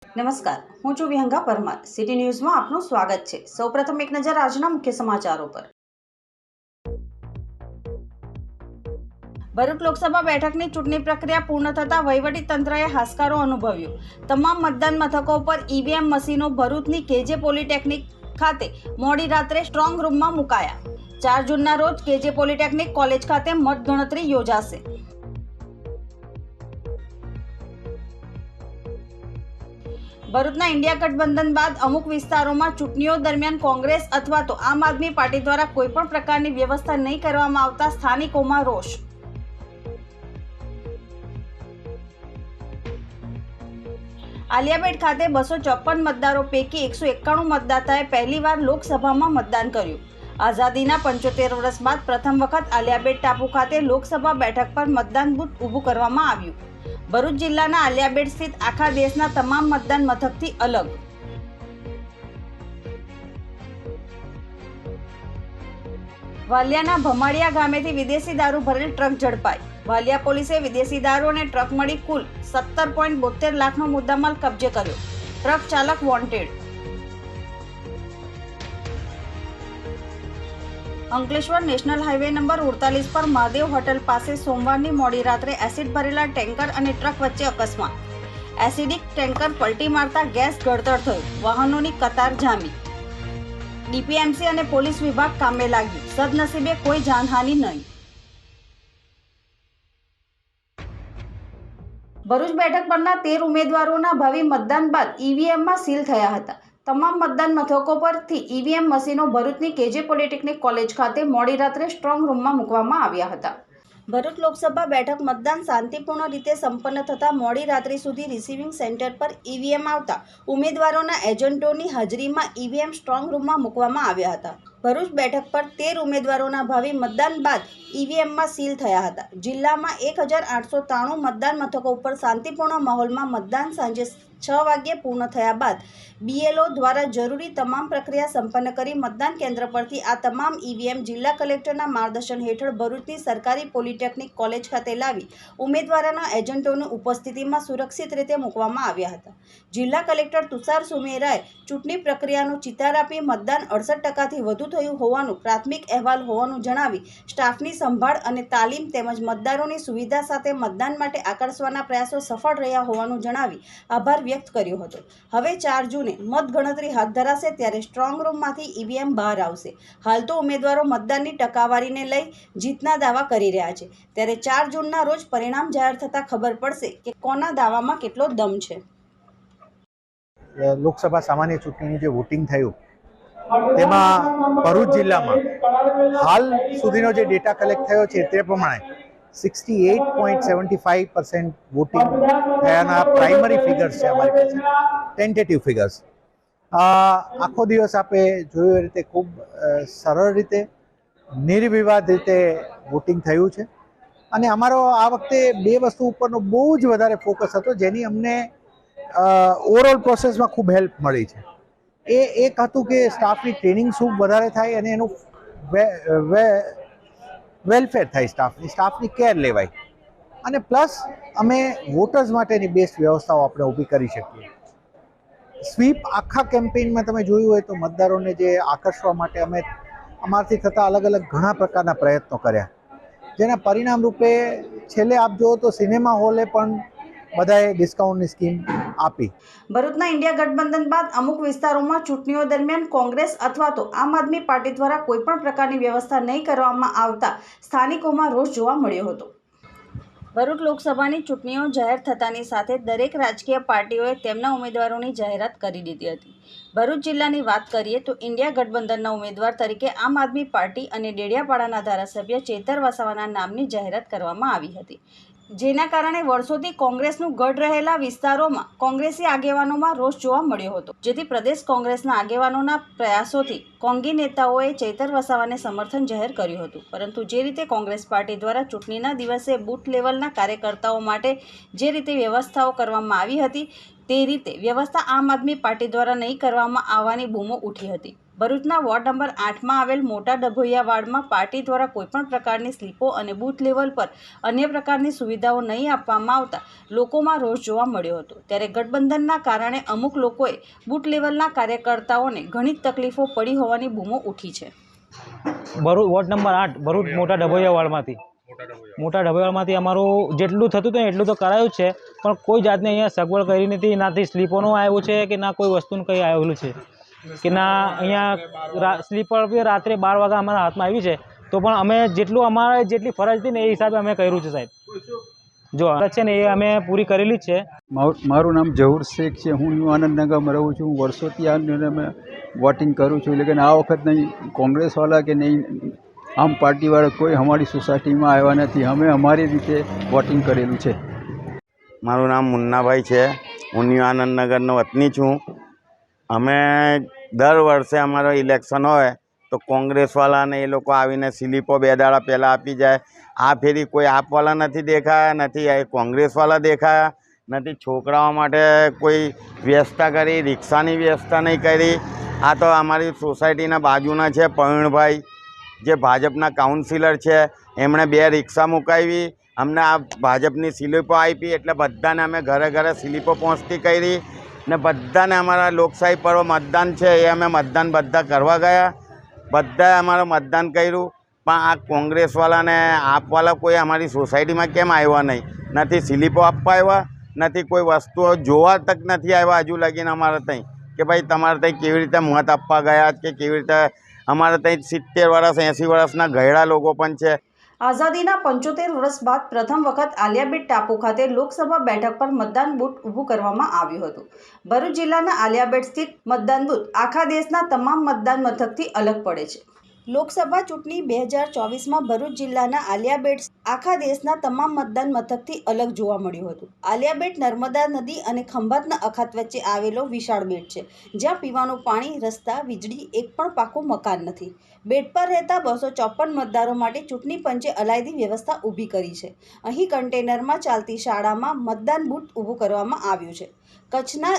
નમસ્કાર, હું છું વિહંગા પરમાર. સિટી ન્યૂઝમાં આપનું સ્વાગત છે. સૌપ્રથમ એક નજર આજના મુખ્ય સમાચારો પર. ભરૂચ લોકસભા બેઠકની ચૂંટણી પ્રક્રિયા પૂર્ણ થતાં વહીવટી તંત્રએ હાશકારો અનુભવ્યો. તમામ મતદાન મથકો પર ઈવીએમ મશીનો ભરૂચની કેજે પોલિટેકનિક ખાતે મોડી રાત્રે સ્ટ્રોંગ રૂમમાં મુકાયા. 4 જૂનના રોજ કેજે પોલિટેકનિક કોલેજ ખાતે મતગણતરી યોજાશે. ભરૂચના ઇન્ડિયા ગઠબંધન બાદ અમુક વિસ્તારોમાં ચૂંટણીઓ દરમિયાન કોંગ્રેસ અથવા તો આમ આદમી પાર્ટી દ્વારા કોઈપણ પ્રકારની વ્યવસ્થા નહીં કરવામાં આવતા સ્થાનિકોમાં રોષ. આલિયાબેટ ખાતે 254 મતદારો પૈકી 191 મતદાતાએ પહેલીવાર લોકસભામાં મતદાન કર્યું. આઝાદીના 75 વર્ષ બાદ પ્રથમ વખત આલિયાબેટ ટાપુ ખાતે લોકસભા બેઠક પર મતદાન બૂથ ઊભું કરવામાં આવ્યું. ભરૂચ જિલ્લાના આલિયાબેટ સ્થિત આખા દેશના તમામ મતદાન મથકથી અલગ. વાલિયાના ભમાડિયા ગામેથી વિદેશી દારૂ ભરેલ ટ્રક ઝડપાઈ. વાલિયા પોલીસે વિદેશી દારૂ અને ટ્રક મળી કુલ 17.72 લાખનો મુદ્દામાલ કબજે કર્યો. ટ્રક ચાલક wanted. Ankleshwar national highway number 48 પર મહાદેવ હોટલ પાસે સોમવારની મોડી રાત્રે એસિડ ભરેલા ટેન્કર અને ટ્રક વચ્ચે અકસ્માત. એસિડિક ટેન્કર પલટી મારતા ગેસ ગળતર થયું. વાહનોની કતાર જામી. ડીપીએમસી અને પોલીસ વિભાગ કામે લાગ્યું. સદનસીબે કોઈ જાનહાનિ નહીં. ભરૂચ બેઠક પરના 13 ઉમેદવારોના ભાવિ મતદાન બાદ ઈવીએમમાં સીલ થયા હતા. તમામ મતદાન મથકો પરથી ઈવીએમ મશીનો ભરૂચની કેજે પોલિટેકનિક કોલેજ ખાતે મોડી રાત્રે સ્ટ્રોંગ રૂમમાં મૂકવામાં આવ્યા હતા. ભરૂચ લોકસભા બેઠક મતદાન શાંતિપૂર્ણ રીતે સંપન્ન થતાં મોડી રાત્રિ સુધી રિસીવિંગ સેન્ટર પર ઈવીએમ આવતા ઉમેદવારોના એજન્ટોની હાજરીમાં ઈવીએમ સ્ટ્રોંગ રૂમમાં મૂકવામાં આવ્યા હતા. ભરૂચ બેઠક પર 13 ઉમેદવારોના ભાવિ મતદાન બાદ ઈવીએમમાં સીલ થયા હતા. જિલ્લામાં 1893 મતદાન મથકો ઉપર શાંતિપૂર્ણ માહોલમાં મતદાન સાંજે 6 વાગ્યે પૂર્ણ થયા બાદ બીએલઓ દ્વારા જરૂરી તમામ પ્રક્રિયા સંપન્ન કરી મતદાન કેન્દ્ર પરથી આ તમામ ઈવીએમ જિલ્લા કલેક્ટરના માર્ગદર્શન હેઠળ ભરૂચની સરકારી પોલિટેકનિક કોલેજ ખાતે લાવી ઉમેદવારોના એજન્ટોની ઉપસ્થિતિમાં સુરક્ષિત રીતે મૂકવામાં આવ્યા હતા. જિલ્લા કલેક્ટર તુષાર સુમેરાએ ચૂંટણી પ્રક્રિયાનું ચિતાર આપી મતદાન 68%થી વધુ થયું હોવાનું પ્રાથમિક અહેવાલ હોવાનું જણાવી સ્ટાફની સંભાળ અને તાલીમ તેમજ મતદારોની સુવિધા સાથે મતદાન માટે આકર્ષવાના પ્રયાસો સફળ રહ્યા હોવાનું જણાવી આભાર વ્યક્ત કર્યો હતો. હવે 4 જૂને મતગણતરી હાથ ધરાશે ત્યારે સ્ટ્રોંગ રૂમમાંથી ઈવીએમ બહાર આવશે. હાલ તો ઉમેદવારો મતદાનની ટકાવારીને લઈ જીતના દાવા કરી રહ્યા છે ત્યારે 4 જૂનના રોજ પરિણામ જાહેર થતાં ખબર પડશે કે કોના દાવામાં કેટલો દમ છે. લોકસભા સામાન્ય ચૂંટણીનું જે વોટિંગ થયું તેમાં ભરૂચ જિલ્લામાં હાલ સુધીનો જે ડેટા કલેક્ટ થયો છે તે પ્રમાણે 68.75% વોટિંગ થયાના પ્રાઇમરી ફિગર્સ છે અમારી પાસે, ટેન્ટેટિવ ફિગર્સ. આખો દિવસ આપણે જોયું એ રીતે ખૂબ સરળ રીતે નિર્વિવાદ રીતે વોટિંગ થયું છે અને અમારો આ વખતે 2 વસ્તુ ઉપરનો બહુ જ વધારે ફોકસ હતો જેની અમને ઓવરઓલ પ્રોસેસમાં ખૂબ હેલ્પ મળી છે. એક હતું કે સ્ટાફની ટ્રેનિંગ શું વધારે થાય અને એનું વેલફેર થાય, સ્ટાફની કેર લેવાય અને પ્લસ અમે વોટર્સ માટેની બેસ્ટ વ્યવસ્થાઓ આપણે ઊભી કરી શકીએ. સ્વીપ આખા કેમ્પેઇનમાં તમે જોયું હોય તો મતદારોને જે આકર્ષવા માટે અમે અમારથી થતા અલગ અલગ ઘણા પ્રકારના પ્રયત્નો કર્યા જેના પરિણામ રૂપે છેલ્લે આપ જુઓ તો સિનેમા હોલે પણ બધાએ ડિસ્કાઉન્ટની સ્કીમ આપી. ભરૂચના ઇન્ડિયા ગઠબંધન બાદ અમુક વિસ્તારોમાં ચૂંટણીઓ દરમિયાન કોંગ્રેસ અથવા તો આમ આદમી પાર્ટી દ્વારા કોઈપણ પ્રકારની વ્યવસ્થા નહીં કરવામાં આવતા સ્થાનિકોમાં રોષ જોવા મળ્યો હતો. ભરૂચ લોકસભાની ચૂંટણીઓ જાહેર થતાની સાથે દરેક રાજકીય પાર્ટીઓએ તેમના ઉમેદવારોની જાહેરાત કરી દીધી હતી. ભરૂચ જિલ્લાની વાત કરીએ તો ઇન્ડિયા ગઠબંધનના ઉમેદવાર તરીકે આમ આદમી પાર્ટી અને ડેડિયાપાડાના ધારાસભ્ય ચેતર વસાવાના નામની જાહેરાત કરવામાં આવી હતી, જેના કારણે વર્ષોથી કોંગ્રેસનું ગઢ રહેલા વિસ્તારોમાં કોંગ્રેસી આગેવાનોમાં રોષ જોવા મળ્યો હતો, જેથી પ્રદેશ કોંગ્રેસના આગેવાનોના પ્રયાસોથી કોંગી નેતાઓએ ચેતર વસાવાને સમર્થન જાહેર કર્યું હતું. પરંતુ જે રીતે કોંગ્રેસ પાર્ટી દ્વારા ચૂંટણીના દિવસે બૂથ લેવલના કાર્યકર્તાઓ માટે જે રીતે વ્યવસ્થાઓ કરવામાં આવી હતી તે રીતે વ્યવસ્થા આમ આદમી પાર્ટી દ્વારા નહીં કરવામાં આવવાની બૂમો ઉઠી હતી. ભરૂચના વોર્ડ નંબર 8માં આવેલ મોટા ડભોઇયા વાર્ડમાં પાર્ટી દ્વારા કોઈપણ પ્રકારની સ્લીપો અને બૂથ લેવલ પર અન્ય પ્રકારની સુવિધાઓ નહીં આપવામાં આવતા લોકોમાં રોષ જોવા મળ્યો હતો. ત્યારે ગઠબંધનના કારણે અમુક લોકોએ બૂથ લેવલના કાર્યકર્તાઓને ઘણી તકલીફો પડી હોવાની બૂમો ઉઠી છે. ભરૂચ વોર્ડ નંબર 8 ભરૂચ મોટા ડભોઇયા વાળમાંથી અમારું જેટલું થતું હતું એટલું તો કરાયું છે, પણ કોઈ જાતની અહીંયા સગવડ કરી નથી. નાથી સ્લીપોનું આવ્યું છે કે ના કોઈ વસ્તુનું કંઈ આવેલું છે કે ના અહીંયા સ્લીપર બી રાત્રે 12 વાગ્યા અમારા હાથમાં આવી છે, તો પણ અમે જેટલું અમારે જેટલી ફરજ હતી ને એ હિસાબે અમે કર્યું છે સાહેબ. જો ફરજ છે ને એ અમે પૂરી કરેલી જ છે. મારું નામ ઝહુર શેખ છે. હું ન્યૂ આનંદનગરમાં રહું છું. વર્ષોથી અમે વોટિંગ કરું છું, લેकिन આ વખત નહીં કોંગ્રેસવાળા કે નહીં આમ પાર્ટીવાળા કોઈ અમારી સોસાયટીમાં આવ્યા નથી. અમે અમારી રીતે વોટિંગ કરેલું છે. મારું નામ મુન્નાભાઈ છે. હું ન્યૂ આનંદનગરનો વતની છું. અમે દર વર્ષે અમારો ઇલેક્શન હોય તો કોંગ્રેસવાળાને એ લોકો આવીને સ્લીપો 2 દાડા પહેલાં આપી જાય. આ ફેરી કોઈ આપવાળા નથી દેખાયા, નથી કોંગ્રેસવાળા દેખાયા, નથી છોકરાઓ માટે કોઈ વ્યવસ્થા કરી, રિક્ષાની વ્યવસ્થા નહીં કરી. આ તો અમારી સોસાયટીના બાજુના છે પ્રવીણભાઈ, જે ભાજપના કાઉન્સિલર છે, એમણે 2 રિક્ષા મુકાવી, અમને આ ભાજપની સ્લીપો આપી, એટલે બધાને અમે ઘરે ઘરે સ્લીપો પહોંચતી કરી ને બધાને અમારા લોકશાહી પર્વ મતદાન છે એ અમે મતદાન બધા કરવા ગયા. બધાએ અમારું મતદાન કર્યું, પણ આ કોંગ્રેસવાળાને આપવાળા કોઈ અમારી સોસાયટીમાં કેમ આવ્યા નહીં? નથી સ્લીપો આપવા આવ્યા, નથી કોઈ વસ્તુઓ જોવા તક નથી આવ્યા હજુ લગીને અમારે ત્યાં કે ભાઈ તમારે ત્યાં કેવી રીતે મત આપવા ગયા કે કેવી રીતે. અમારે ત્યાં 70 વર્ષ 80 વર્ષના ગયડા લોકો પણ છે. આઝાદીના 75 વર્ષ બાદ પ્રથમ વખત આલિયાબેટ ટાપુ ખાતે લોકસભા બેઠક પર મતદાન બૂથ ઊભું કરવામાં આવ્યું હતું. ભરૂચ જિલ્લાના આલિયાબેટ સ્થિત મતદાન બૂથ આખા દેશના તમામ મતદાન મથકથી અલગ પડે છે. લોકસભા ચૂંટણી 2024માં ભરૂચ જિલ્લાના આલિયાબેટ આખા દેશના તમામ મતદાન મથકથી અલગ જોવા મળ્યું હતું. આલિયાબેટ નર્મદા નદી અને ખંભાતના અખાત વચ્ચે આવેલો વિશાળ બેટ છે, જ્યાં પીવાનું પાણી, રસ્તા, વીજળી, એક પણ પાકું મકાન નથી. બેટ પર રહેતા 254 મતદારો માટે ચૂંટણી પંચે અલાયદી વ્યવસ્થા ઊભી કરી છે. અહીં કન્ટેનરમાં ચાલતી શાળામાં મતદાન બૂથ ઊભું કરવામાં આવ્યું છે. કચ્છના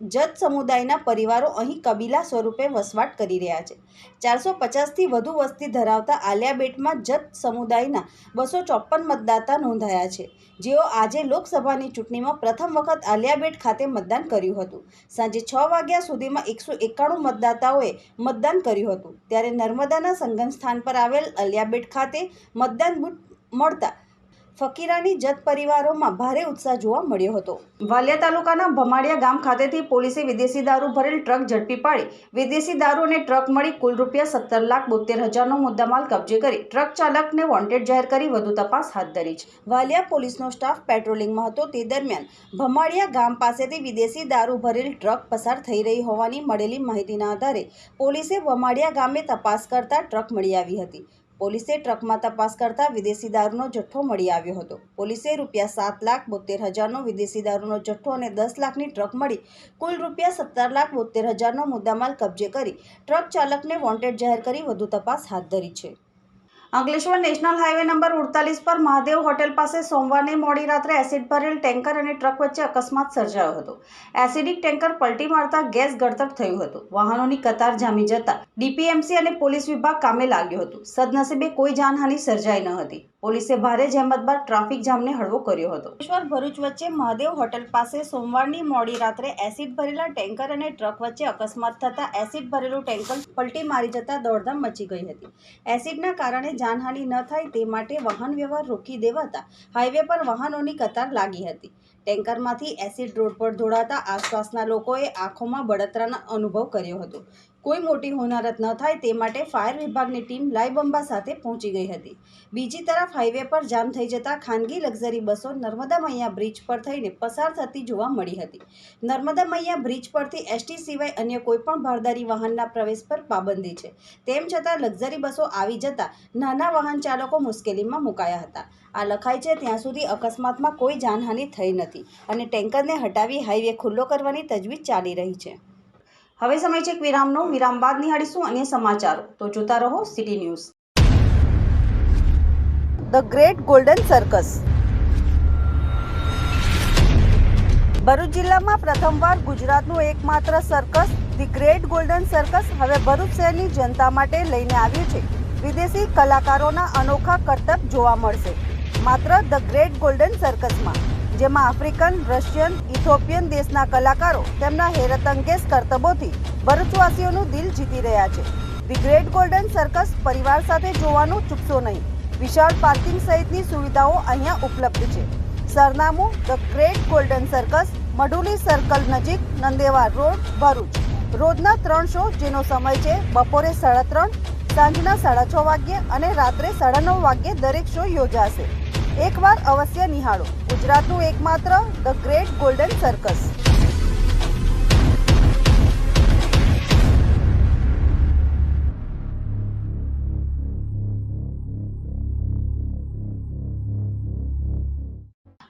જત સમુદાયના પરિવારો અહીં કબીલા સ્વરૂપે વસવાટ કરી રહ્યા છે. 450થી વધુ વસ્તી ધરાવતા આલિયાબેટમાં જત સમુદાયના 254 મતદાતા નોંધાયા છે, જેઓ આજે લોકસભાની ચૂંટણીમાં પ્રથમ વખત આલિયાબેટ ખાતે મતદાન કર્યું હતું. સાંજે 6 વાગ્યા સુધીમાં 191 મતદાતાઓએ મતદાન કર્યું હતું. ત્યારે નર્મદાના સંગમ સ્થાન પર આવેલ આલિયાબેટ ખાતે મતદાન બૂથ મળતા ફકીરાની જત પરિવારોમાં ભારે ઉત્સાહ જોવા મળ્યો હતો. વાલિયા તાલુકાના ભમાડિયા ગામ ખાતેથી પોલીસે વિદેશી દારૂ ભરેલ ટ્રક ઝડપી પાડી વિદેશી દારૂ અને ટ્રક મળી કુલ ₹17,72,000નો મુદ્દામાલ કબજે કરી ટ્રક ચાલકને વોન્ટેડ જાહેર કરી વધુ તપાસ હાથ ધરી છે. વાલિયા પોલીસનો સ્ટાફ પેટ્રોલિંગમાં હતો તે દરમિયાન ભમાડિયા ગામ પાસેથી વિદેશી દારૂ ભરેલ ટ્રક પસાર થઈ રહી હોવાની મળેલી માહિતીના આધારે પોલીસે ભમાડિયા ગામે તપાસ કરતા ટ્રક મળી આવી હતી. પોલીસે ટ્રકમાં તપાસ કરતા વિદેશી દારૂનો જથ્થો મળી આવ્યો હતો. પોલીસે ₹7,72,000નો વિદેશી દારૂનો જથ્થો અને 10 લાખની ટ્રક મળી કુલ ₹17,72,000નો મુદ્દામાલ કબજે કરી ટ્રક ચાલકને વોન્ટેડ જાહેર કરી વધુ તપાસ હાથ ધરી છે. અંકલેશ્વર નેશનલ હાઈવે નંબર 48 પર મહાદેવ હોટેલ પાસે સોમવારની મોડી રાત્રે એસિડ ભરેલ ટેન્કર અને ટ્રક વચ્ચે અકસ્માત સર્જાયો હતો. એસિડિક ટેન્કર પલટી મારતા ગેસ ગળતર થયું હતું. વાહનોની કતાર જામી જતા ડીપીએમસી અને પોલીસ વિભાગ કામે લાગ્યું હતું. સદનસીબે કોઈ જાનહાનિ સર્જાઈ ન હતી. પોલીસે ભારે જહેમત બાદ ટ્રાફિક જામને હળવો કર્યો હતો. અંકલેશ્વર ભરૂચ વચ્ચે મહાદેવ હોટેલ પાસે સોમવારની મોડી રાત્રે એસિડ ભરેલા ટેન્કર અને ટ્રક વચ્ચે અકસ્માત થતા એસિડ ભરેલું ટેન્કર પલટી મારી જતા દોડધામ મચી ગઈ હતી. એસિડના કારણે જાનહાનિ ન થાય તે માટે વાહન વ્યવહાર રોકી દેવાતા હાઈવે પર વાહનોની કતાર લાગી હતી. ટેન્કરમાંથી એસિડ રોડ પર ઢોળાતા આસપાસના લોકોએ આંખોમાં બળતરાનો અનુભવ કર્યો હતો. કોઈ મોટી હોનારત ન થાય તે માટે ફાયર વિભાગની ટીમ લાઈબંબા સાથે પહોંચી ગઈ હતી. બીજી તરફ હાઈવે પર જામ થઈ જતા ખાનગી લક્ઝરી બસો નર્મદા મૈયા બ્રિજ પર થઈને પસાર થતી જોવા મળી હતી. નર્મદા મૈયા બ્રિજ પરથી એસટી સિવાય અન્ય કોઈપણ ભારદારી વાહનના પ્રવેશ પર પાબંદી છે. તેમ છતાં લક્ઝરી બસો આવી જતા નાના વાહન ચાલકો મુશ્કેલીમાં મુકાયા હતા. આ લખાય છે ત્યાં સુધી અકસ્માતમાં કોઈ જાનહાનિ થઈ નથી અને ટેન્કરને હટાવી હાઈવે ખુલ્લો કરવાની તજવીજ ચાલી રહી છે. હવે સમય છે એક વિરામનો. વિરામ બાદ નિહાળીશું અન્ય સમાચારો. તો જોતા રહો city news. The great golden circus. Bharuch જિલ્લામાં પ્રથમવાર ગુજરાતનું એકમાત્ર circus the great golden circus હવે ભરૂચ શહેરની જનતા માટે લઈને આવ્યું છે. વિદેશી કલાકારોના અનોખા કરતબ જોવા મળશે માત્ર ધ ગ્રેટ ગોલ્ડન સર્કસમાં, જેમાં આફ્રિકન, રશિયન, ઇથોપિયન દેશના કલાકારો તેમના હેરતઅંગેજ કરતબોથી ભરૂચવાસીઓનું દિલ જીતી રહ્યા છે. ધી ગ્રેટ ગોલ્ડન સર્કસ પરિવાર સાથે જોવાનું ચૂકશો નહીં. વિશાળ પાર્કિંગ સહિતની સુવિધાઓ અહીંયા ઉપલબ્ધ છે. સરનામું the great golden circus, મઢુલી circle નજીક, નંદેવા રોડ, ભરૂચ. રોજના 3 શો, જેનો સમય છે બપોરે 3:30, સાંજના 6:30 વાગ્યે અને રાત્રે 9:30 વાગ્યે દરેક શો યોજાશે. એકવાર અવશ્ય નિહાળો ગુજરાતનું એકમાત્ર ધ ગ્રેટ ગોલ્ડન સર્કસ.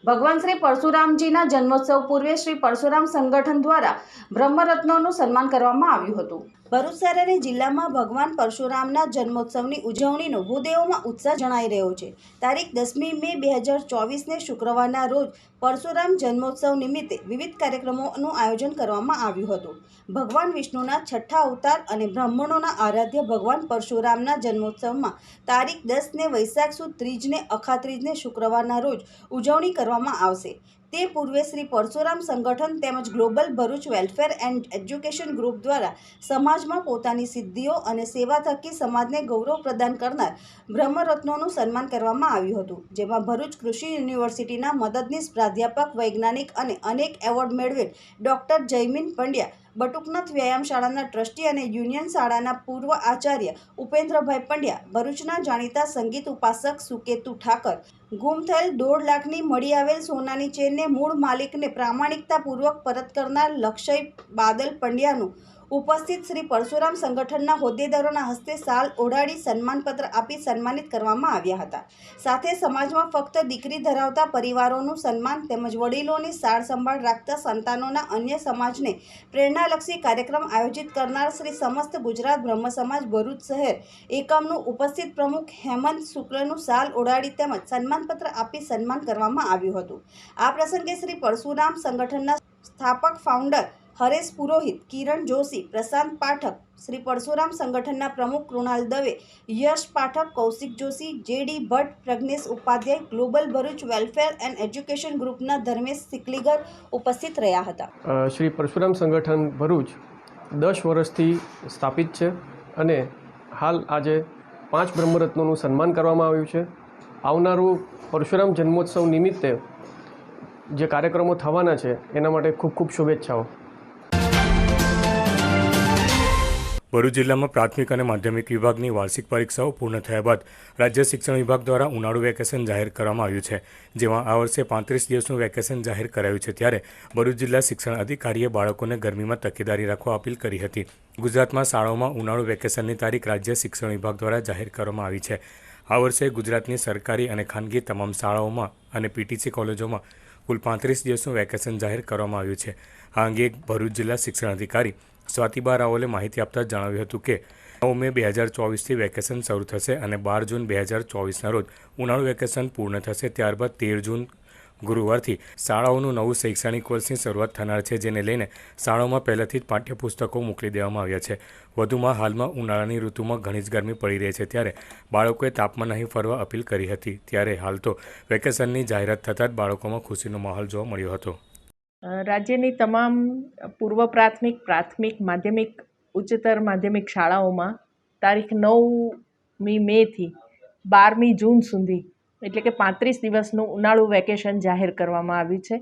ભગવાન શ્રી પરશુરામજીના જન્મોત્સવ પૂર્વે શ્રી પરશુરામ સંગઠન દ્વારા બ્રહ્મરત્નોનું સન્માન કરવામાં આવ્યું હતું. ભરૂચ શહેર અને જિલ્લામાં ભગવાન પરશુરામના જન્મોત્સવની ઉજવણીનો ભૂદેવોમાં ઉત્સાહ જણાઈ રહ્યો છે. તારીખ 10મી મે 2024ને શુક્રવારના રોજ પરશુરામ જન્મોત્સવ નિમિત્તે વિવિધ કાર્યક્રમોનું આયોજન કરવામાં આવ્યું હતું. ભગવાન વિષ્ણુના 6ઠ્ઠા અવતાર અને બ્રાહ્મણોના આરાધ્ય ભગવાન પરશુરામના જન્મોત્સવમાં તારીખ 10ને વૈશાખ સુદ ત્રીજને અખાત્રીજને શુક્રવારના રોજ ઉજવણી કરવામાં આવશે. તે પૂર્વે શ્રી પરશુરામ સંગઠન તેમજ global Bharuch welfare and education group દ્વારા સમાજમાં પોતાની સિદ્ધિઓ અને સેવા થકી સમાજને ગૌરવ પ્રદાન કરનાર બ્રહ્મરત્નોનું સન્માન કરવામાં આવ્યું હતું, જેમાં ભરૂચ કૃષિ યુનિવર્સિટીના મદદનીશ પ્રાધ્યાપક, વૈજ્ઞાનિક અને અનેક એવોર્ડ મેળવેલ ડૉક્ટર જયમીન પંડ્યા, બટુકનાથ વ્યાયામ શાળાના ટ્રસ્ટી અને યુનિયન શાળાના પૂર્વ આચાર્ય ઉપેન્દ્રભાઈ પંડ્યા, ભરૂચના જાણીતા સંગીત ઉપાસક સુકેતુ ઠાકર, ગુમ થયેલ 1.5 લાખની મળી આવેલ સોનાની ચેનને મૂળ માલિકને પ્રામાણિકતાપૂર્વક પરત કરનાર લક્ષય બાદલ પંડ્યાનું ઉપસ્થિત શ્રી પરશુરામ સંગઠનના હોદ્દેદારોના હસ્તે શાલ ઓઢાડી સન્માનપત્ર આપી સન્માનિત કરવામાં આવ્યા હતા. સાથે સમાજમાં ફક્ત દીકરી ધરાવતા પરિવારોનું સન્માન તેમજ વડીલોની સાર સંભાળ રાખતા સંતાનોના અન્ય સમાજને પ્રેરણાલક્ષી કાર્યક્રમ આયોજિત કરનાર શ્રી સમસ્ત ગુજરાત બ્રહ્મ સમાજ ભરૂચ શહેર એકમનું ઉપસ્થિત પ્રમુખ હેમંત શુક્લનું શાલ ઓઢાડી તેમજ સન્માનપત્ર આપી સન્માન કરવામાં આવ્યું હતું. આ પ્રસંગે શ્રી પરશુરામ સંગઠનના સ્થાપક ફાઉન્ડર હરેશ પુરોહિત, કિરણ જોશી, પ્રશાંત પાઠક, શ્રી પરશુરામ સંગઠનના પ્રમુખ Krunal Dave, Yash Pathak, Kaushik Joshi, JD Bhatt, Pragnesh Upadhyay, global Bharuch welfare and education ગ્રુપના ધર્મેશ સિકલીગર ઉપસ્થિત રહ્યા હતા. શ્રી પરશુરામ સંગઠન ભરૂચ 10 વર્ષથી સ્થાપિત છે અને હાલ આજે 5 બ્રહ્મરત્નોનું સન્માન કરવામાં આવ્યું છે. આવનારું પરશુરામ જન્મોત્સવ નિમિત્તે જે કાર્યક્રમો થવાના છે એના માટે ખૂબ ખૂબ શુભેચ્છાઓ. ભરૂચ જિલ્લામાં પ્રાથમિક અને માધ્યમિક વિભાગની વાર્ષિક પરીક્ષાઓ પૂર્ણ થયા બાદ રાજ્ય શિક્ષણ વિભાગ દ્વારા ઉનાળુ વેકેશન જાહેર કરવામાં આવ્યું છે, જેમાં આ વર્ષે 35 દિવસનું વેકેશન જાહેર કરાયું છે. ત્યારે ભરૂચ જિલ્લા શિક્ષણ અધિકારીએ બાળકોને ગરમીમાં તકેદારી રાખવા અપીલ કરી હતી. ગુજરાતમાં શાળાઓમાં ઉનાળુ વેકેશનની તારીખ રાજ્ય શિક્ષણ વિભાગ દ્વારા જાહેર કરવામાં આવી છે. આ વર્ષે ગુજરાતની સરકારી અને ખાનગી તમામ શાળાઓમાં અને પીટીસી કોલેજોમાં કુલ 35 દિવસનું વેકેશન જાહેર કરવામાં આવ્યું છે. આ અંગે ભરૂચ જિલ્લા શિક્ષણ અધિકારી સ્વાતિબા રાઓલે માહિતી આપતા જણાવ્યું હતું કે 9 મે 2024થી વેકેશન શરૂ થશે અને 12 જૂન 2024ના રોજ ઉનાળુ વેકેશન પૂર્ણ થશે. ત્યારબાદ 13 જૂન ગુરુવારથી શાળાઓનું નવું શૈક્ષણિક વર્ષની શરૂઆત થનાર છે, જેને લઈને શાળાઓમાં પહેલાથી જ પાઠ્યપુસ્તકો મોકલી દેવામાં આવ્યા છે. વધુમાં હાલમાં ઉનાળાની ઋતુમાં ઘણી જ ગરમી પડી રહી છે, ત્યારે બાળકોએ તાપમાં નહીં ફરવા અપીલ કરી હતી. ત્યારે હાલ તો વેકેશનની જાહેરાત થતાં જ બાળકોમાં ખુશીનો માહોલ જોવા મળ્યો હતો. રાજ્યની તમામ પૂર્વ પ્રાથમિક, પ્રાથમિક, માધ્યમિક, ઉચ્ચતર માધ્યમિક શાળાઓમાં તારીખ 9મી મેથી 12મી જૂન સુધી એટલે કે 35 દિવસનું ઉનાળુ વેકેશન જાહેર કરવામાં આવ્યું છે.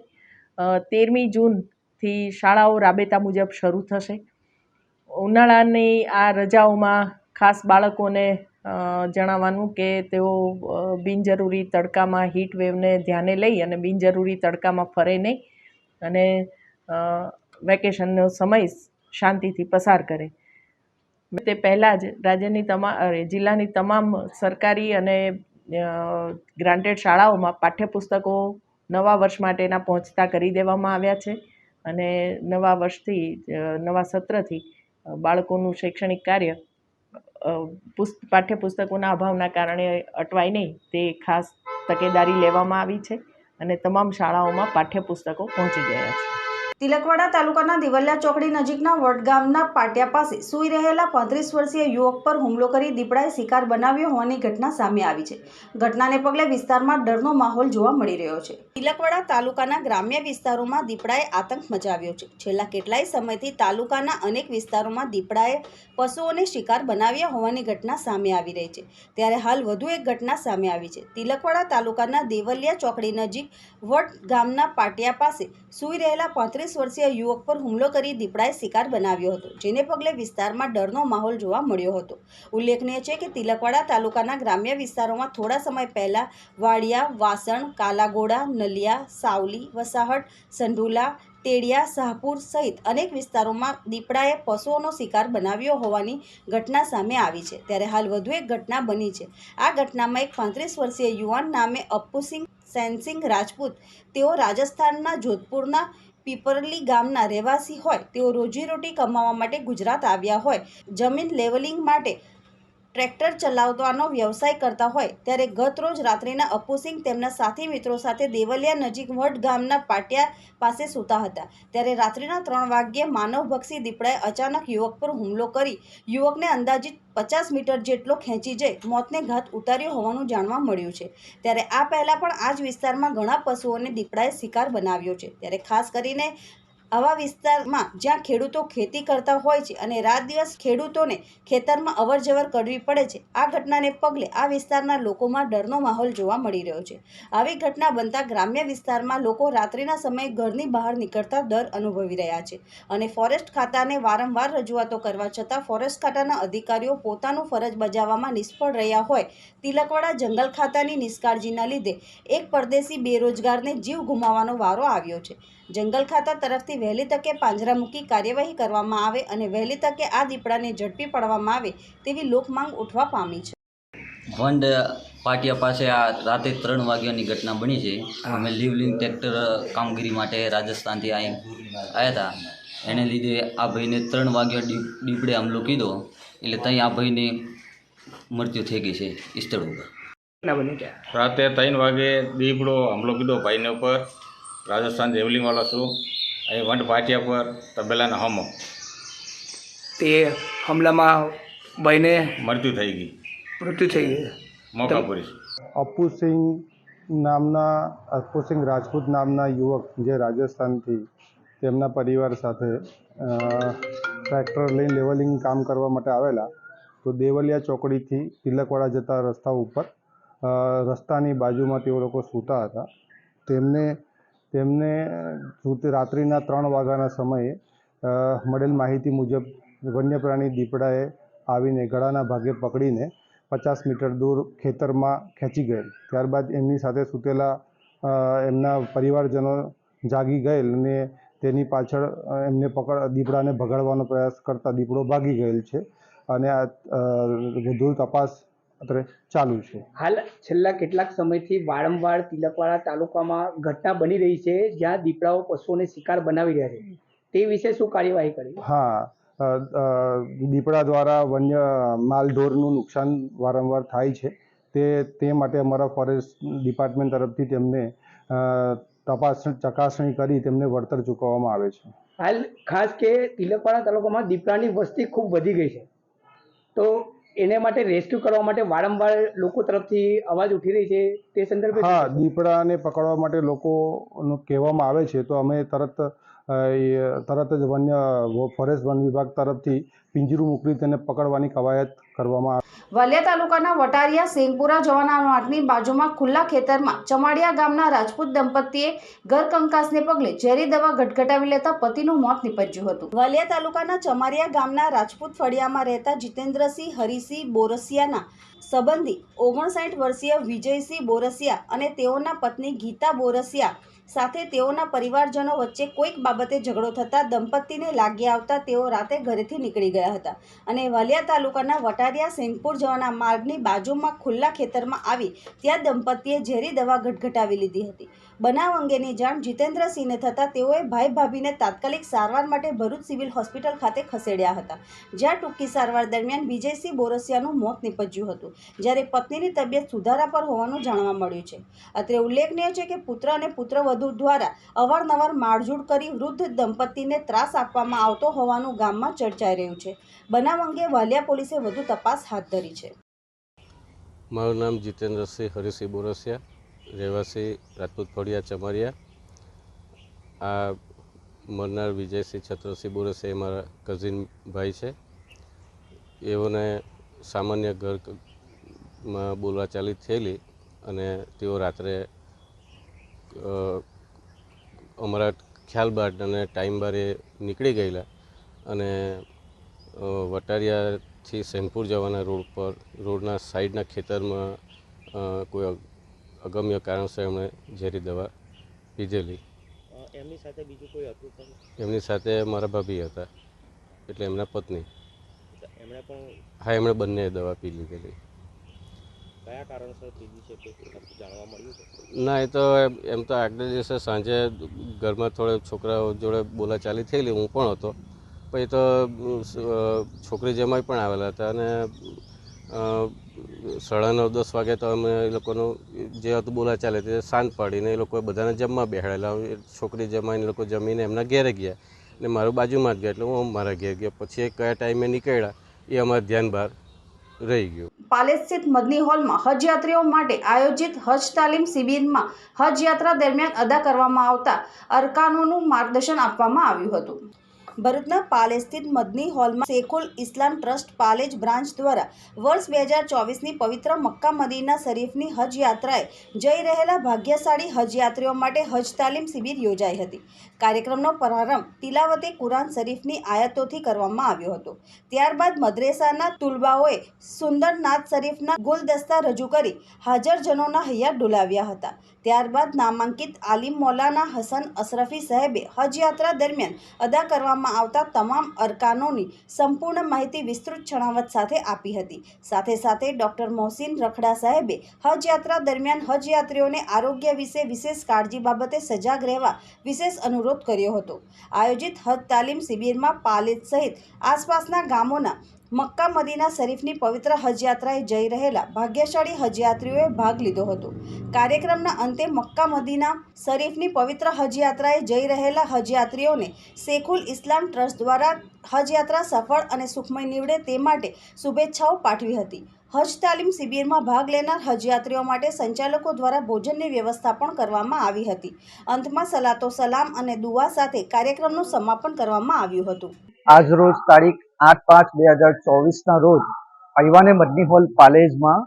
13મી જૂનથી શાળાઓ રાબેતા મુજબ શરૂ થશે. ઉનાળાની આ રજાઓમાં ખાસ બાળકોને જણાવવાનું કે તેઓ બિનજરૂરી તડકામાં હીટ વેવને ધ્યાને લઈ અને બિનજરૂરી તડકામાં ફરે નહીં અને વેકેશનનો સમય શાંતિથી પસાર કરે. તે પહેલાં જ રાજ્યની જિલ્લાની તમામ સરકારી અને ગ્રાન્ટેડ શાળાઓમાં પાઠ્યપુસ્તકો નવા વર્ષ માટેના પહોંચતા કરી દેવામાં આવ્યા છે અને નવા વર્ષથી નવા સત્રથી બાળકોનું શૈક્ષણિક કાર્ય પાઠ્યપુસ્તકોના અભાવના કારણે અટવાય નહીં તે ખાસ તકેદારી લેવામાં આવી છે અને તમામ શાળાઓમાં પાઠ્યપુસ્તકો પહોંચી ગયા છે. તિલકવાડા તાલુકાના દિવલિયા ચોકડી નજીકના વડગામના પાટિયા પાસે સૂઈ રહેલા 35 વર્ષીય યુવક પર હુમલો કરી દીપડાએ શિકાર બનાવ્યો હોવાની ઘટના સામે આવી છે. ઘટનાને પગલે વિસ્તારમાં ડરનો માહોલ જોવા મળી રહ્યો છે. તિલકવાડા તાલુકાના ગ્રામ્ય વિસ્તારોમાં દીપડાએ આતંક મચાવ્યો છે. છેલ્લા કેટલાય સમયથી તાલુકાના અનેક વિસ્તારોમાં દીપડાએ પશુઓને શિકાર બનાવ્યા હોવાની ઘટના સામે આવી રહી છે. ત્યારે હાલ વધુ એક ઘટના સામે આવી છે. તિલકવાડા તાલુકાના દેવલિયા ચોકડી નજીક વડ ગામના પાટિયા પાસે સૂઈ રહેલા 35 વર્ષીય યુવક પર હુમલો કરી દીપડાએ શિકાર બનાવ્યો હતો, જેને પગલે વિસ્તારમાં ડરનો માહોલ જોવા મળ્યો હતો. ઉલ્લેખનીય છે કે તિલકવાડા તાલુકાના ગ્રામ્ય વિસ્તારોમાં થોડા સમય પહેલા વાડિયા, વાસણ, કાલાગોડા, નલિયા, સાવલી, વસાહટ, સંઢુલા, તેડિયા, શાહપુર સહિત અનેક વિસ્તારોમાં દીપડાએ પશુઓનો શિકાર બનાવ્યો હોવાની ઘટના સામે આવી છે. ત્યારે હાલ વધુ એક ઘટના બની છે. આ ઘટનામાં એક 35 વર્ષીય યુવાન નામે અપ્પુસિંહ સેનસિંહ રાજપૂત, તેઓ રાજસ્થાનના જોધપુરના પીપરલી ગામના રહેવાસી હોય. તેઓ રોજીરોટી કમાવા માટે ગુજરાત આવ્યા હોય. જમીન લેવલિંગ માટે ટ્રેક્ટર ચલાવવાનો વ્યવસાય કરતા હોય. ત્યારે ગત રોજ રાત્રિના અપ્પુસિંહ તેમના સાથી મિત્રો સાથે દેવલિયા નજીક વડ ગામના પાટિયા પાસે સૂતા હતા. ત્યારે રાત્રિના 3 વાગ્યે માનવભક્ષી દીપડાએ અચાનક યુવક પર હુમલો કરી યુવકને અંદાજિત 50 મીટર જેટલો ખેંચી જઈ મોતને ઘાટ ઉતાર્યો હોવાનું જાણવા મળ્યું છે. ત્યારે આ પહેલાં પણ આ જ વિસ્તારમાં ઘણા પશુઓને દીપડાએ શિકાર બનાવ્યો છે. ત્યારે ખાસ કરીને આવા વિસ્તારમાં જ્યાં ખેડૂતો ખેતી કરતા હોય છે અને રાત દિવસ ખેડૂતોને ખેતરમાં અવરજવર કરવી પડે છે, આ ઘટનાને પગલે આ વિસ્તારના લોકોમાં ડરનો માહોલ જોવા મળી રહ્યો છે. આવી ઘટના બનતા ગ્રામ્ય વિસ્તારમાં લોકો રાત્રિના સમયે ઘરની બહાર નીકળતા ડર અનુભવી રહ્યા છે અને ફોરેસ્ટ ખાતાને વારંવાર રજૂઆતો કરવા છતાં ફોરેસ્ટ ખાતાના અધિકારીઓ પોતાનું ફરજ બજાવવામાં નિષ્ફળ રહ્યા હોય. તિલકવાડા જંગલ ખાતાની નિષ્કાળજીના લીધે એક પરદેશી બેરોજગારને જીવ ગુમાવવાનો વારો આવ્યો છે. જંગલ ખાતા તરફથી વહેલી તકે પાંજરા મૂકી કાર્યવાહી કરવામાં આવે અને વહેલી તકે આ દીપડાને ઝડપી પાડવામાં આવે તેવી લોકમાંગ ઉઠવા પામી છે. વંડ પાટિયા પાસે આ રાતે 3 વાગ્યાની ઘટના બની છે. અમે લીવલિંગ ટ્રેક્ટર કામગીરી માટે રાજસ્થાનથી અહીં આવ્યા હતા. એને લીધે આ ભાઈને 3 વાગ્યા દીપડે હુમલો કીધો, એટલે ત્યાં આ ભાઈને મૃત્યુ થઈ ગઈ છે સ્થળ ઉપર. રાતે 3 વાગે દીપડો હુમલો કીધો ભાઈને ઉપર. રાજસ્થાન જેવલિંગવાળો છું. અહીં વંડ પાટિયા પર તબેલાના હમો તે હમલામાં ભાઈને મૃત્યુ થઈ ગઈ. મોકાપુરી. અપ્પુસિંહ રાજપૂત નામના યુવક જે રાજસ્થાનથી તેમના પરિવાર સાથે ટ્રેક્ટર લઈને લેવલિંગ કામ કરવા માટે આવેલા, તો દેવલિયા ચોકડીથી તિલકવાડા જતા રસ્તા ઉપર રસ્તાની બાજુમાં તેઓ લોકો સૂતા હતા. તેમને રાત્રિના 3 વાગ્યાના સમયે મળેલ માહિતી મુજબ વન્યપ્રાણી દીપડાએ આવીને ગળાના ભાગે પકડીને 50 મીટર દૂર ખેતરમાં ખેંચી ગયેલ. ત્યારબાદ એમની સાથે સૂતેલા એમના પરિવારજનો જાગી ગયેલ અને તેની પાછળ એમને દીપડાને ભગાડવાનો પ્રયાસ કરતા દીપડો ભાગી ગયેલ છે અને આ વધુ તપાસ અત્યારે ચાલુ છે. હાલ છેલ્લા કેટલાક સમયથી વારંવાર તિલકવાડા તાલુકામાં ઘટના બની રહી છે જ્યાં દીપડાઓ પશુઓને શિકાર બનાવી રહ્યા છે. તે વિશે શું કાર્યવાહી કરી? હા, દીપડા દ્વારા વન્ય માલઢોરનું નુકસાન વારંવાર થાય છે. તે માટે અમારા ફોરેસ્ટ ડિપાર્ટમેન્ટ તરફથી તેમને ચકાસણી કરી તેમને વળતર ચૂકવવામાં આવે છે. હાલ ખાસ કે તિલકવાડા તાલુકામાં દીપડાની વસ્તી ખૂબ વધી ગઈ છે, તો એને માટે રેસ્ક્યુ કરવા માટે વારંવાર લોકો તરફથી અવાજ ઉઠી રહી છે. તે સંદર્ભે હા, દીપડાને પકડવા માટે લોકોનું કહેવામાં આવે છે, તો અમે તરત જ ફોરેસ્ટ વન વિભાગ તરફથી પિંજરું મોકલી તેને પકડવાની કવાયત કરવામાં આવે. વાલિયા તાલુકાના વટારિયા સિંગપુરા જવાના માર્ગની બાજુમાં ખુલ્લા ખેતરમાં ચમાડિયા ગામના રાજપૂત દંપતીએ ઘરકંકાસને પગલે ઝેરી દવા ગટગટાવી લેતા પતિનું મોત નીપજ્યું હતું. વાલિયા તાલુકાના ચમાડિયા ગામના રાજપૂત ફળિયામાં રહેતા જીતેન્દ્રસિંહ હરિસિંહ બોરસિયાના સંબંધી 59 વર્ષીય વિજયસિંહ બોરસિયા અને તેઓના પત્ની ગીતા બોરસિયા સાથે તેઓના પરિવારજનો વચ્ચે કોઈક બાબતે ઝઘડો થતાં દંપતીને લાગી આવતા તેઓ રાતે ઘરેથી નીકળી ગયા હતા અને વાલિયા તાલુકાના વટારિયા સિંગપુર જવાના માર્ગની બાજુમાં ખુલ્લા ખેતરમાં આવી ત્યાં દંપતીએ ઝેરી દવા ગટગટાવી લીધી હતી. બનાવ અંગેની જાણ જીતેન્દ્રસિંહને થતાં તેઓએ ભાઈ ભાભીને તાત્કાલિક સારવાર માટે ભરૂચ સિવિલ હોસ્પિટલ ખાતે ખસેડ્યા હતા, જ્યાં ટૂંકી સારવાર દરમિયાન વિજયસિંહ બોરસિયાનું મોત નીપજ્યું હતું, જ્યારે પત્નીની તબિયત સુધારા પર હોવાનું જાણવા મળ્યું છે. અત્રે ઉલ્લેખનીય છે કે પુત્ર અને પુત્રવધુ દ્વારા અવારનવાર મારઝૂડ કરી વૃદ્ધ દંપતીને ત્રાસ આપવામાં આવતો હોવાનું ગામમાં ચર્ચાઈ રહ્યું છે. બનાવ અંગે વાલિયા પોલીસે વધુ તપાસ હાથ ધરી છે. મારું નામ જીતેન્દ્રસિંહ હરિસિંહ બોરસિયા, રહેવાસી રાજપૂત ફળિયા ચમારિયા. આ મરનાર વિજયસિંહ છત્રસિંહ બોરસિયા એ મારા કઝિન ભાઈ છે. એઓને સામાન્ય ઘરમાં બોલાચાલી થયેલી અને તેઓ રાત્રે અમારા ખ્યાલ બાદ અને ટાઈમ બાર એ નીકળી ગયેલા અને વટારિયાથી સેનપુર જવાના રોડના સાઈડના ખેતરમાં કોઈ અગમ્ય કારણસર એમણે ઝેરી દવા પીધેલી. એમની સાથે બીજું કોઈ હતું પણ? એમની સાથે મારા ભાભી હતા, એટલે એમના પત્ની. એમણે પણ? હા, એમણે બંને દવા પી લીધેલી. કયા કારણસર પીધી છે તે જાણવા મળ્યું છે? ના, એ તો એમ તો આગલા દિવસે સાંજે ઘરમાં થોડે છોકરાઓ જોડે બોલાચાલી થયેલી, હું પણ હતો. પછી તો છોકરી જમાઈ પણ આવેલા હતા અને 9:30-10 વાગે તો અમે એ લોકોનું જે હતું બોલાચાલી તે શાંત પાડીને એ લોકોએ બધાને જમવા બેહાડેલા. છોકરી જમાઈને એ લોકો જમીને એમના ઘેરે ગયા ને મારું બાજુમાં જ ગયા, એટલે હું મારા ઘેર ગયો. પછી એ કયા ટાઈમે નીકળ્યા એ અમારા ધ્યાન બહાર રહી ગયું. પાલેજ સ્થિત મદની હોલમાં હજ યાત્રીઓ માટે આયોજિત હજ તાલીમ શિબિરમાં હજ યાત્રા દરમિયાન અદા કરવામાં આવતા અરકાનોનું માર્ગદર્શન આપવામાં આવ્યું હતું. ભરૂચના પાલેજ સ્થિત મદની હોલમાં શેખુલ ઇસ્લામ ટ્રસ્ટ પાલેજ બ્રાન્ચ દ્વારા વર્ષ 2024ની પવિત્ર મક્કા મદીના શરીફની હજ યાત્રાએ જઈ રહેલા ભાગ્યશાળી હજ યાત્રીઓ માટે હજ તાલીમ શિબિર યોજાઈ હતી. કાર્યક્રમનો પ્રારંભ તિલાવતે કુરાન શરીફની આયતોથી કરવામાં આવ્યો હતો. ત્યારબાદ મદ્રેસાના તુલબાઓએ સુંદર નાત શરીફના ગુલદસ્તા રજૂ કરી હાજરજનોના હૈયા ડોલાવ્યા હતા. ત્યારબાદ નામાંકિત આલિમ મૌલાના હસન અશરફી સાહેબે હજ યાત્રા દરમિયાન અદા કરવામાં આવતા તમામ અરકાનોની સંપૂર્ણ માહિતી વિસ્તૃત છણાવટ સાથે આપી હતી. સાથે સાથે ડૉક્ટર મોહસિન રખડા સાહેબે હજ યાત્રા દરમિયાન હજ યાત્રીઓને આરોગ્ય વિશે વિશેષ કાળજી બાબતે સજાગ રહેવા વિશેષ અનુરોધ કર્યો હતો. આયોજિત હજ તાલીમ શિબિરમાં પાલેજ સહિત આસપાસના ગામોના મક્કા મદીના શરીફની પવિત્ર હજ યાત્રાએ જઈ રહેલા ભાગ્યશાળી હજ યાત્રીઓએ ભાગ લીધો હતો. કાર્યક્રમના અંતે મક્કા મદીના શરીફની પવિત્ર હજ યાત્રાએ જઈ રહેલા હજ યાત્રીઓને શેખુલ ઇસ્લામ ટ્રસ્ટ દ્વારા હજ યાત્રા સફળ અને સુખમય નીવડે તે માટે શુભેચ્છાઓ પાઠવી હતી. હજ તાલીમ શિબિરમાં ભાગ લેનાર હજ યાત્રીઓ માટે સંચાલકો દ્વારા ભોજનની વ્યવસ્થા પણ કરવામાં આવી હતી. અંતમાં સલાતો સલામ અને દુઆ સાથે કાર્યક્રમનું સમાપન કરવામાં આવ્યું હતું. આજરોજ તારીખ 8/5/2024ના રોજ અયવાને મદની હોલ પાલેજમાં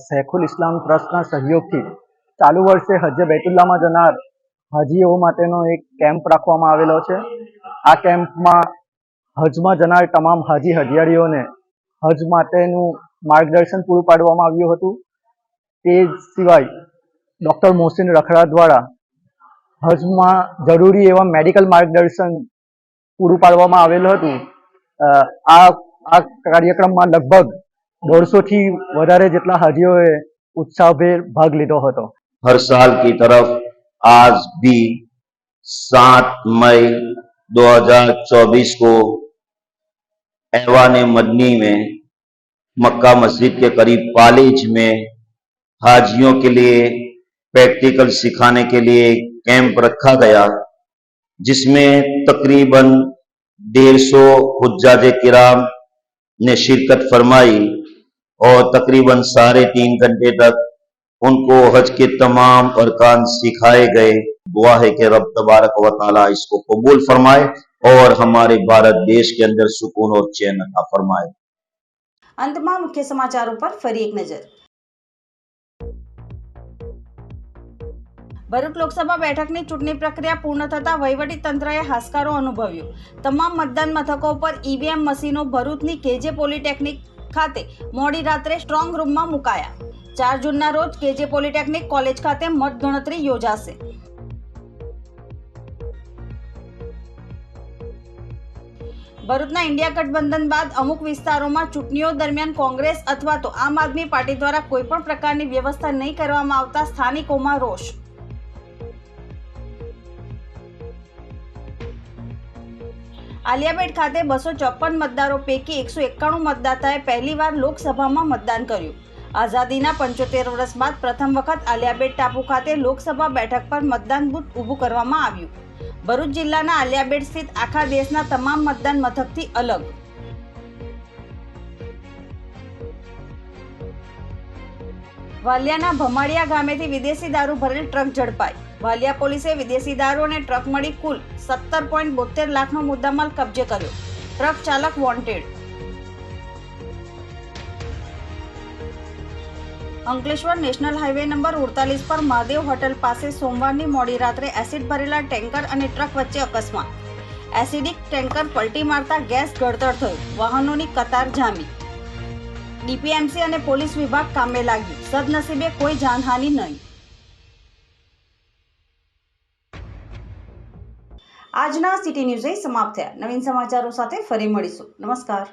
શેખુલ ઇસ્લામ ટ્રસ્ટના સહયોગથી ચાલુ વર્ષે હજ્જે બેતુલ્લામાં જનાર હાજીઓ માટેનો એક કેમ્પ રાખવામાં આવેલો છે. આ કેમ્પમાં હજમાં જનાર તમામ હાજી હજિયારીઓને હજ માટેનું માર્ગદર્શન પૂરું પાડવામાં આવ્યું હતું. તે સિવાય ડૉક્ટર મોહસિન રખડા દ્વારા હજમાં જરૂરી એવા મેડિકલ માર્ગદર્શન પૂરું પાડવામાં આવેલું હતું. આ કાર્યક્રમમાં લગભગ 150થી વધારે જેટલા હાજીઓએ उत्साहभेर भाग लिया હતો. हर साल की तरफ आज भी 7 मई 2024 को ऐवान मदनी में मक्का मस्जिद के करीब पालेज में हाजियों के लिए प्रैक्टिकल सिखाने के लिए कैंप रखा गया, जिसमें तकरीबन 150 हुज्जाज किराम ने शिरकत फरमाई और तकरीबन 3.5 घंटे तक उनको हज के तमाम अरकान सिखाए गए. दुआ है कि रब तबारक व ताला इसको कबूल फरमाए और हमारे भारत देश के अंदर सुकून और चैन अता फरमाए. अंतમાં મુખ્ય સમાચારો પર ફરી એક નજર. ભરૂચ લોકસભા બેઠકની ચૂંટણી પ્રક્રિયા પૂર્ણ થતાં વહીવટી તંત્રએ હાશકારો અનુભવ્યો. તમામ મતદાન મથકો પર ઈવીએમ મશીનો ભરૂચની કેજે પોલિટેકનિક ખાતે મોડી રાત્રે સ્ટ્રોંગ રૂમમાં મુકાયા. 4 જૂનના રોજ કેજે પોલિટેકનિક કોલેજ ખાતે મતગણતરી યોજાશે. ભરૂચના ઇન્ડિયા ગઠબંધન બાદ અમુક વિસ્તારોમાં ચૂંટણીઓ દરમિયાન કોંગ્રેસ અથવા તો આમ આદમી પાર્ટી દ્વારા કોઈપણ પ્રકારની વ્યવસ્થા નહીં કરવામાં આવતા સ્થાનિકોમાં રોષ. આલિયાબેટ ખાતે 254 મતદારો પૈકી 191 મતદાતાએ પહેલીવાર લોકસભામાં મતદાન કર્યું. આઝાદીના 75 વર્ષ બાદ પ્રથમ વખત આલિયાબેટ ટાપુ ખાતે લોકસભા બેઠક પર મતદાન બૂથ ઊભું કરવામાં આવ્યું. ભરૂચ જિલ્લાના આલિયાબેટ સ્થિત આખા દેશના તમામ મતદાન મથકથી અલગ. વાલિયાના ભમાડિયા ગામેથી વિદેશી દારૂ ભરેલ ટ્રક ઝડપાઈ. વાલિયા પોલીસે વિદેશી દારૂ અને ટ્રક મળી કુલ 17.72 લાખનો મુદ્દામાલ કબજે કર્યો. ટ્રક ચાલક wanted. Ankleshwar national highway number 48 પર મહાદેવ હોટલ પાસે સોમવારની મોડી રાત્રે એસિડ ભરેલા ટેન્કર અને ટ્રક વચ્ચે અકસ્માત. એસિડિક ટેન્કર પલટી મારતા ગેસ ગળતર થયો. વાહનોની કતાર જામી. ડીપીએમસી અને પોલીસ વિભાગ કામે લાગ્યું. સદનસીબે કોઈ જાનહાનિ નહીં. આજના સિટી ન્યૂઝ સમાપ્ત થયા. નવીન સમાચારો સાથે ફરી મળીશું. નમસ્કાર.